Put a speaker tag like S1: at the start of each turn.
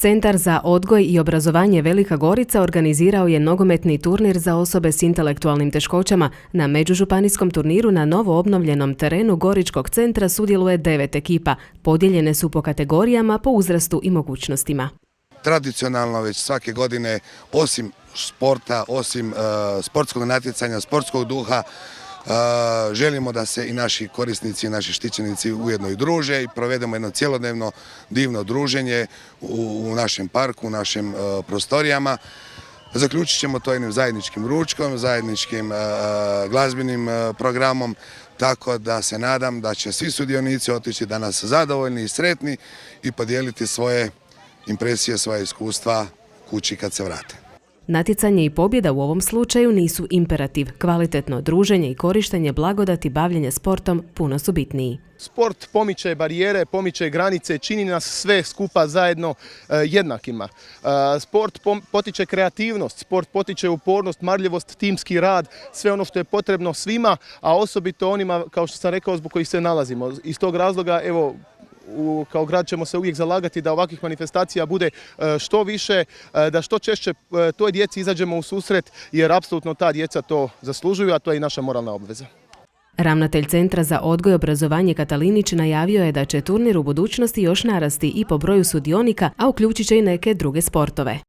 S1: Centar za odgoj i obrazovanje Velika Gorica organizirao je nogometni turnir za osobe s intelektualnim teškoćama. Na međužupanijskom turniru na novo obnovljenom terenu Goričkog centra sudjeluje 9 ekipa. Podijeljene su po kategorijama, po uzrastu i mogućnostima.
S2: Tradicionalno već svake godine, osim sporta, osim sportskog natjecanja, sportskog duha, želimo da se i naši korisnici i naši štićenici ujedno i druže i provedemo jedno cjelodnevno divno druženje u našem parku, u našim prostorijama. Zaključit ćemo to jednim zajedničkim ručkom, zajedničkim glazbenim programom, tako da se nadam da će svi sudionici otići danas zadovoljni i sretni i podijeliti svoje impresije, svoje iskustva kući kad se vrate.
S1: Natjecanje i pobjeda u ovom slučaju nisu imperativ. Kvalitetno druženje i korištenje blagodati bavljenja sportom puno su bitniji.
S3: Sport pomiče barijere, pomiče granice, čini nas sve skupa zajedno jednakima. Sport potiče kreativnost, sport potiče upornost, marljivost, timski rad, sve ono što je potrebno svima, a osobito onima, kao što sam rekao, zbog kojih se nalazimo. Iz tog razloga, evo, kao grad ćemo se uvijek zalagati da ovakvih manifestacija bude što više, da što češće toj djeci izađemo u susret, jer apsolutno ta djeca to zaslužuju, a to je i naša moralna obveza.
S1: Ravnatelj Centra za odgoj i obrazovanje Katalinić najavio je da će turnir u budućnosti još narasti i po broju sudionika, a uključit će i neke druge sportove.